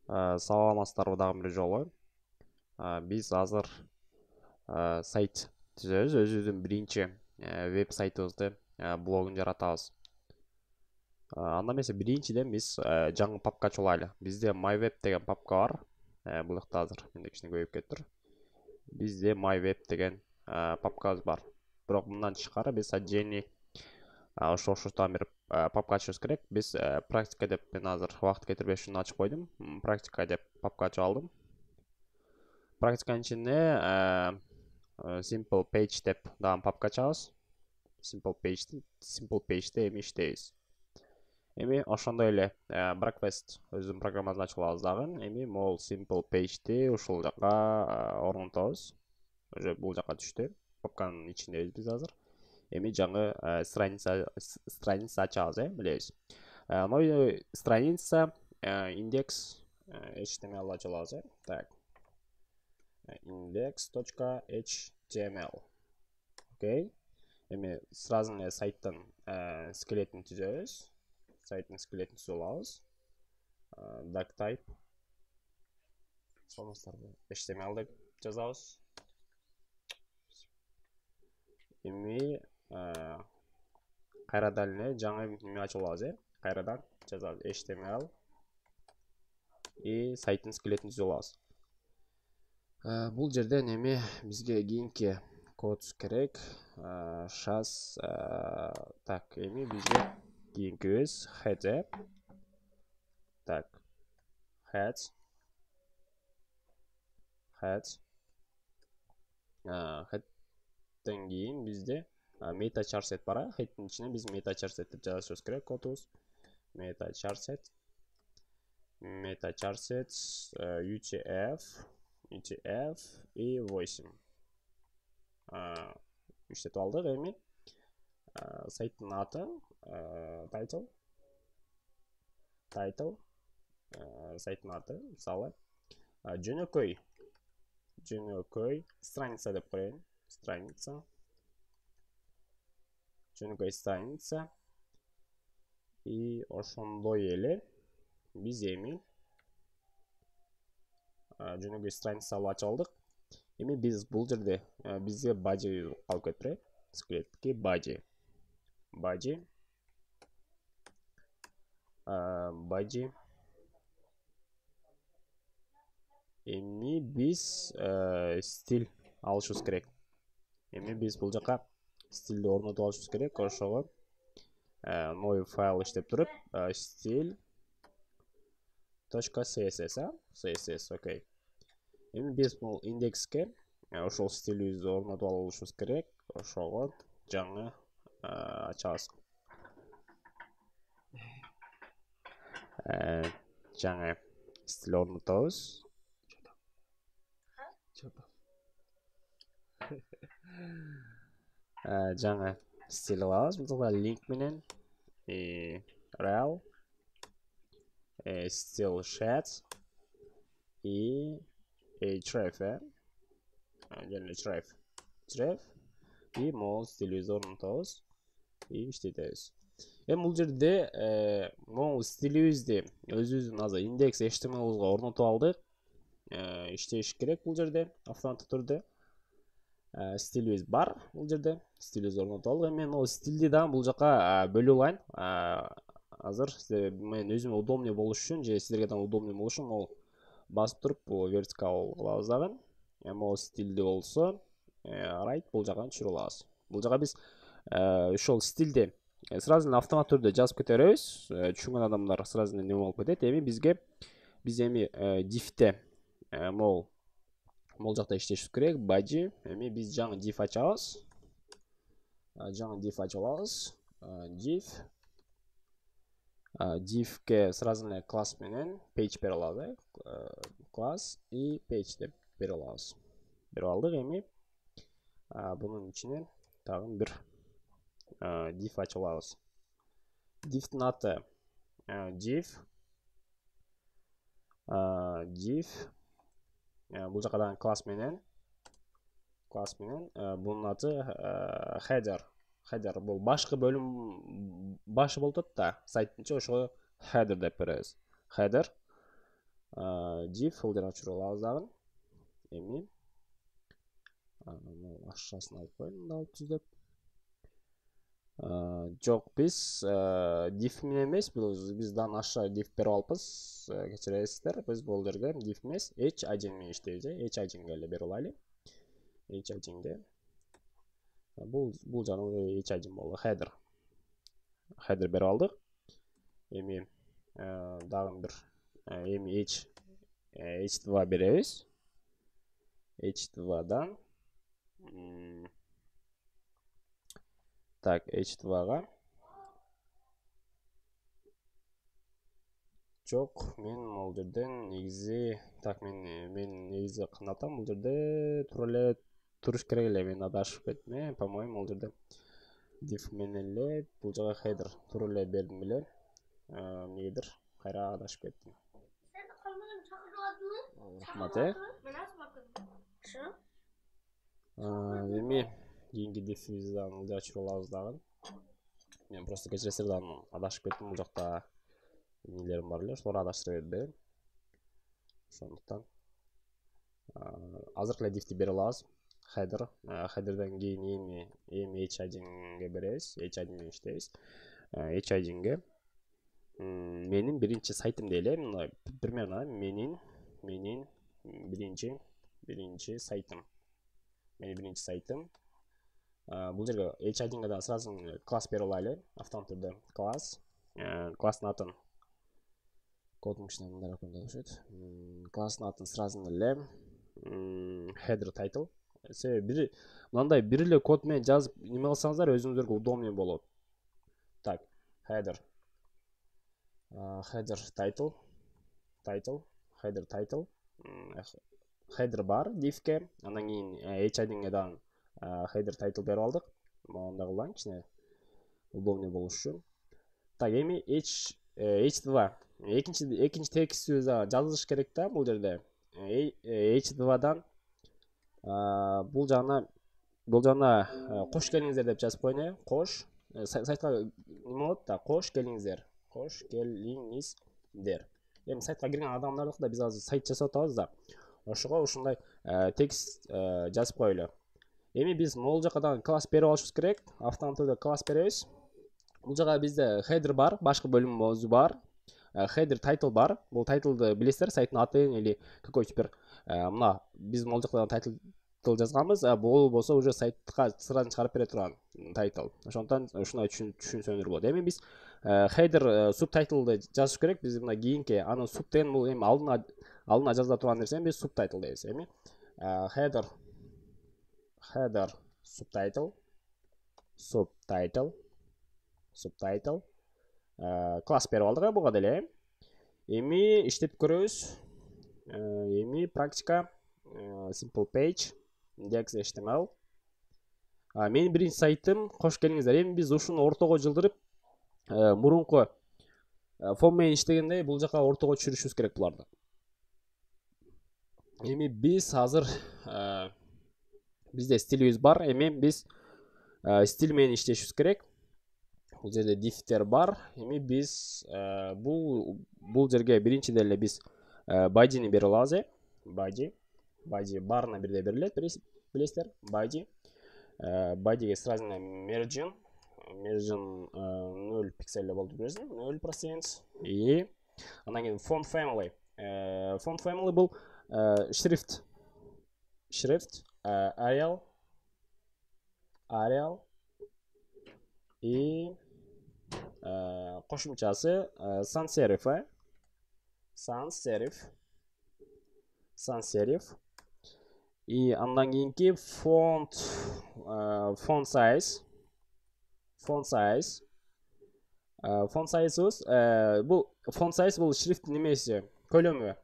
Саламатсыздарбы дагы бир жолу. Биз азыр сайт түзөбүз, өзүбүздүн биринчи веб сайтыбызды, блогун жаратабыз. Анда эмесе биринчиден биз жаңы папка ачуулайлы. Бизде MyWeb деген папка бар. Бул жакта азыр менде кичине көбөйүп кетиптир. Бизде MyWeb деген папкабыз бар. Бирок мындан тышкары биз отдельный ошо бир папка ачышыбыз керек. Биз практика деп мен азыр убакыт кетирбеш үчүн ачып койдум. Практика деп папка ачып алдым. Практиканын ичинде Simple Page деп дагы папка ачабыз. Simple Page'де эми иштейбиз. Эми ошондой эле Breakfast өзүнүн программасын ачуулабыз дагы. Эми могул Simple Page'ди ушул жака орнотобуз. Уже бул жака түштү. Папканын ичиндебиз биз азыр. Эми жаңы страница ачабыз, билебиз. Новый страница индекс HTML ачылабыз, Так. index.html. Окей. Эми сразу эле сайттын скелетин түзөбүз. Сайттын скелетин түзүп алабыз. Doc type. HTML деп жазабыз. Эми кайрадан эле жаңы эме ачып алабыз, Кайрадан жазабыз HTML и сайттын скелетин түзүп алабыз. Бул жерден эми бизге кийинки код керек. Сейчас так, эми бизге кийинкибиз header. Так. Heads head'тен кийин бизде meta charset бар. Head'тин ичине биз meta charset деп жазышыбыз керек кодубуз. Meta charset UTF и 8. Иштетип алдык. Эми сайттын аты title сайттын аты мисалы жөнөкөй страница деп коеюн. Жөнөкөй страница и ошондой эле биз эми жөнөкөй страница ачып алдык. Эми биз бул жерде бизге body калып кетиптир, скелетке body. Эми биз стиль алышыбыз керек. Эми биз бул жака стилди орнотуп алышыбыз керек. Ошого новый файл иштеп туруп, style.css, окей. Эми биз бул индекске ошол стилибизди орнотуп алышыбыз керек. Ошого жаңы ачабыз. Жаңы стиль орнотобуз. Жаңы стиль алабыз. Мисалы link менен rel style shed и href, жана href и могул стилибизди орнотобуз и иштетебиз. Эми бул жерде могул стилибизди өзүбүздүн азыр индекс HTML'га орнотуп алдык. Иштеш керек бул жерде автоматтык түрдө. Стилибиз бар бул жерде. Стилибизди орнотуп алдык. Эми мен стилди дагы бул жака бөлүп алайын. Азыр мен өзүмө удобный болуш үчүн же силерге да удобный болуш үчүн могул басып туруп бул вертикал кылабыз дагы. Могул стилди болсо right бул жака түшүрүп алабыз. Бул жака биз ошол стилди сразу эле автомат түрдө жазып кете беребиз. Түшүнгөн адамдар сразу эле неме болуп кетет. Эми биз эми diff'те могул жакта иштешибиз керек. Body. Эми биз жаңы div ачабыз. Div'ке сразу эле класс менен page бере алабыз, класс и page деп бере алабыз. Берип алдык. Эми бунун ичине тагын бир div ачып алабыз. Div'тин аты div. Бул жака дагы класс менен бунун аты header. Бул башкы бөлүм башы болуп атат да сайттын ошого header деп беребиз. Header div ол жерге өчүрүп алабыз дагы. Эми ашчасын алып коеюн, мында алып түздөп. Жок, биз div менен эмес, биз дагы аша div берип алыппыз. Кечиресиздер, биз бул жерге div эмес, h1 менен иштейбиз. h1 эле берип алайлы. h1ге бул жана h1 болду. Header берип алдык. Эми дагы бир эми h2 беребиз. h2дан так, h2га жок, мен бул жерден негизи мен негизи кандай атам, бул жерде туруш керек эле. Мен адашып кеттим, по-моему, бул жерде div менен эле бул жага header туура эле бердим эле. Эмнегедир кайра адашып кеттим. Sen kalmadın çakırladın. Рахмат, Ben nasıl bakın? Şu. Эми кийинки диффиздан ылдый ачырып алабыз дагы. Мен просто кечиресиздер дагы адашып кеттим, бул жакта эмнелерим бар эле, ошолорду адаштыра бердим. Ошондуктан азыркы эле дифти бере алабыз. Header'дан кийин эми h1ге беребиз, h1 менен иштейбиз. h1ге менин биринчи сайтым дейле, мына примерно менин биринчи сайтым. Менин биринчи сайтым. Бул жерге h1ге да сразу класс берип алайлы, автомат түрдө класс. Класстын атын коддун ичинде мындай ракында түшөт. Класстын атын сразу эле header title. Себеби мындай бир эле код менен жазып неме кылсаңыздар өзүңүзгө удобный болот. Так, header title, header бар divге, андан кийин h1ге дагы header title берип алдык. Мындай кылайын, кичине удобный болуш үчүн. Так, эми h2 экинчи текстибиз жазылыш керек да бул жерде. h2дан бул жана кош келиңиздер деп жазып коеюн. Кош сайтка неме болот да, кош келиңиздер. Эми сайтка кирген адамдарды да биз азыр сайт жасап атабыз да. Ошого ушундай текст жазып коелу. Эми биз могул жака дагы класс берип алышыбыз керек. Автомат түрдө класс беребиз. Бул жака бизде header бар, башкы бөлүмүбүз бар. Header title бар. Бул тайтлды билесиздер, сайттын атын или какой-то бир мына биз могул жакта title жазганбыз, бул болсо уже сайтка сразу чыгарып бере турган title. Ошондуктан ушуна түшүнсөңүздөр болот. Эми биз header subtitle жазыш керек. Биз мына кийинки анын sub деген бул эми алдына жазыла турган нерсени биз subtitle дейбиз. Эми header subtitle класс берип алдык буга деле. Эми иштетип көрөбүз. Эми практика simple page index.html. Менин биринчи сайтым, кош келиңиздер. Эми биз ушуну ортого жылдырып, мурунку фон менен иштегендей бул жака ортого түшүрүшүбүз керек буларды. Эми биз азыр бизде стилибиз бар. Эми биз стиль менен иштешибиз керек. Бул жерде diffтер бар. Эми биз бул жерге биринчиден эле биз body'ни берип алабыз. Body барына бирде берилет, билесиздер. Body'ге сразу margin 0 пиксель болду берсин, 0%. И андан кийин font family. Font family бул шрифт Arial и кошумчасы sans serif. И андан кийинки font size. Бул font size бул шрифттин немеси, көлөмү.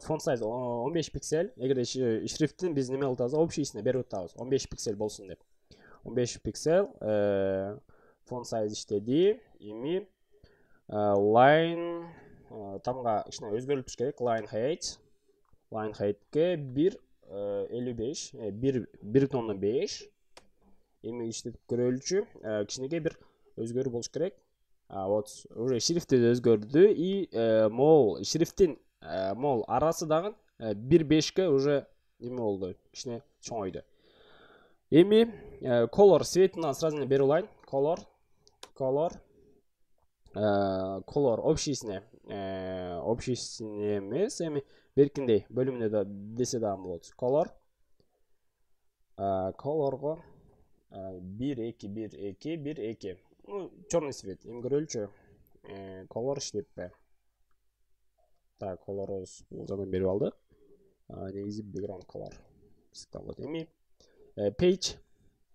Font size 15 пиксель. Эгерде шрифттин биз неме кылабыз, общийсине берип атабыз. 15 пиксель болсун деп. 15 пиксель font size иштеди. Эми line тамга кичине өзгөрүлүп туруш керек. Line height'ке 1.55, 1.5. Эми иштетип көрөлүчү кичинекей бир өзгөрүү болуш керек. Вот уже шрифти өзгөрдү и мол шрифтин мол арасы дагы 1.5ке уже эме болду, кичине чоңойду. Эми color цветинан сразу эле берип алайын. Color общийсине эмес, эми беркиндей бөлүмүнө да десе дагы болот. Colorго 1-2-1-2-1-2. Ну, черный цвет. Эми көрөлүчү. Color иштеппи. Так, color жана берип алдык. Негизи background color. Эми page.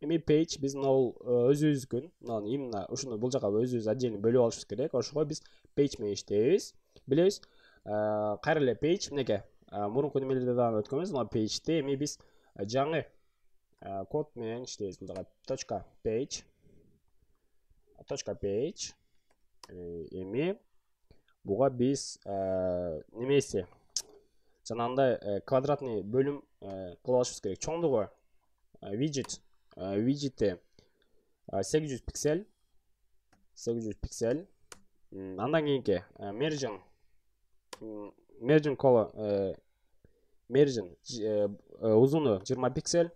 Эми page биздин ал өзүбүздүн, именно ушуну бул жака өзүбүз отдельно бөлүп алышыбыз керек. Ошого биз page менен иштейбиз. Билебиз. Кайра эле page мнеге мурунку немелерде дагы өткөнбүз, мына page'те эми биз жаңы код менен иштейбиз. Бул жака .page эми буга биз немеси жанагындай квадратный бөлүм кылып алышыбыз керек. Чоңдугу widgetте 800 пиксель. Андан кийинки margin color узуну 20 пиксель.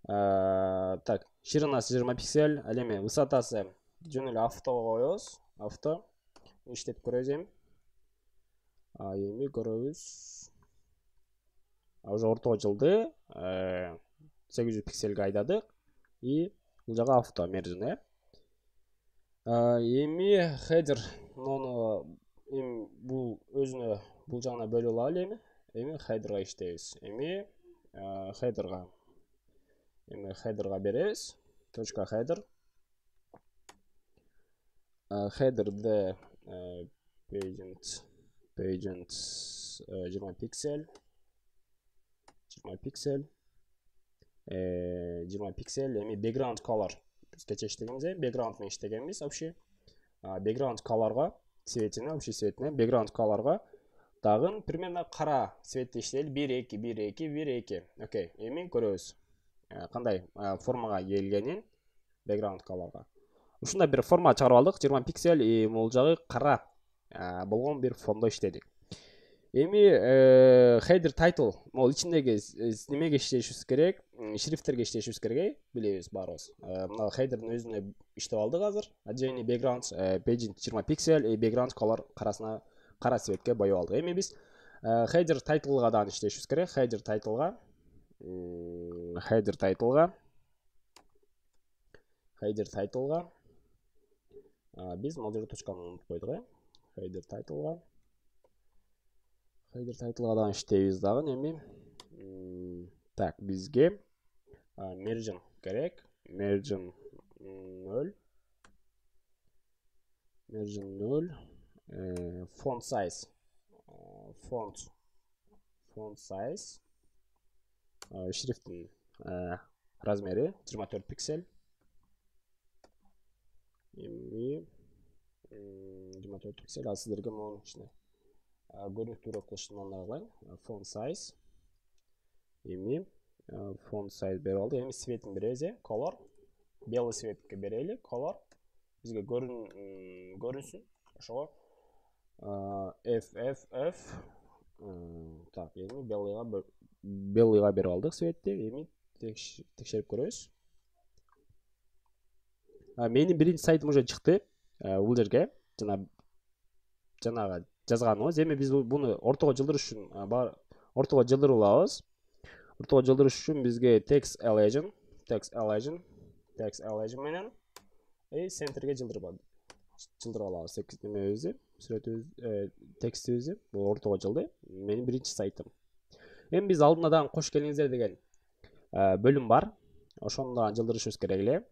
Так, ширинасы 20 пиксель, ал эми высотасы жөн эле автого коебуз. Авто иштетип көрөбүз эми. Эми көрөбүз. Уже ортого жылды. 800 пиксельге айдадык. И бул жага авто margin. Эми header, эми бул өзүнө бул жагына бөлүп алалы эми. Эми headerга иштейбиз. Эми headerга беребиз. .header. Header'de pageant 20 пиксель. 20 пиксель. Эми background color. Biz кече иштегенбиз, background менен иштегенбиз вообще. Background colorга цветине, общий цветине, background colorга дагы примерно кара цветти иштейли. 1-2. Окей. Эми көрөбүз. Кандай формага келгенин background colorга. Ушундай бир форма чыгарып алдык, 20 пиксель, и бул жагы кара болгон бир фондо иштедик. Эми header title, могул ичиндеги немеге иштешибиз керек, шрифттерге иштешибиз керек, билебиз баарыбыз. Мына header'дын өзүнө иштеп алдык азыр. Отдельный background page 20 пиксель, и background color карасына кара цветке боеп алдык. Эми биз header title'га дагы иштешибиз керек. Header title'га biz могул жерде точканы унутуп койдук, header title'га дагы иштейбиз дагы эми. Так, бизге margin керек. Margin 0. Font size. Шрифттин размери 24 пиксель. Эми 24 пиксель. Ал сиздерге могу ичине көрүнүктүүрөөк кылышымдан алайын. Font size. Эми font size берип алдык. Эми цветин беребиз, color. Белый цветке берели, color. Бизге көрүнсүн. Ошого FFF. Так, эми белыйга берип алдык цветти. Эми текшерип көрөбүз. Менин биринчи сайтым уже чыкты. Бул жерге жанагы жазганыбыз. Эми биз буну ортого жылдырыш үчүн ортого жылдырып алабыз. Ортого жылдырыш үчүн бизге text legend менен centerге жылдырып алабыз. Немебизди, текстибизди бул ортого жылды. Менин биринчи сайтым. Эми биз алдына дагы кош келиңиздер деген бөлүм бар. Ошону дагы жылдырышыбыз керек эле.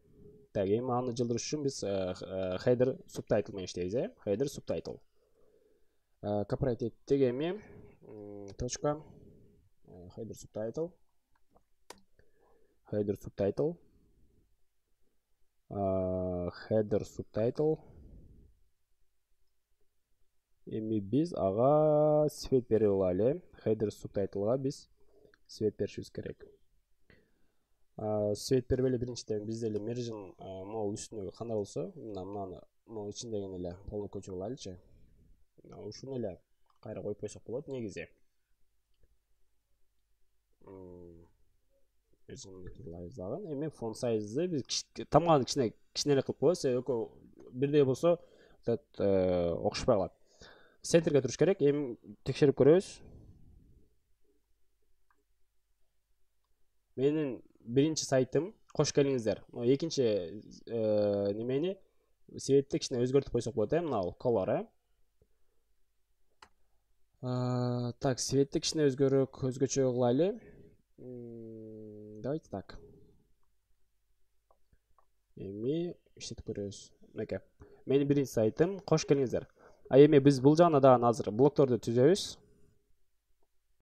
Так, эми аны жылдырыш үчүн биз header subtitle менен иштейбиз, header subtitle. Copyright еттик эми точка header subtitle. Эми биз ага свет берип алалы. Header subtitle'га биз свет беришибиз керек. Свет бербей эле биринчиден бизде эле margin могул үстүнө кандай болсо, мынаны могу ичиндегини эле полный көчүрүп алайлычы. Ушуну эле кайра коюп койсок болот негизи. Эми фон сайзды биз тамганы кичинераак кылып коебуз. Экөө бирдей болсо окшошпой калат. Центрге туруш керек. Эми текшерип көрөбүз. Менин биринчи сайтым. Кош келиңиздер. Экинчи немени светти кичине өзгөртүп койсок болот, мына color, Так, светти кичине өзгөчө кылайлы. Давайте так. Эми иштетип көрөбүз. Мынакей. Менин биринчи сайтым. Кош келиңиздер. Эми биз бул жагына дагы азыр блокторду түзөбүз.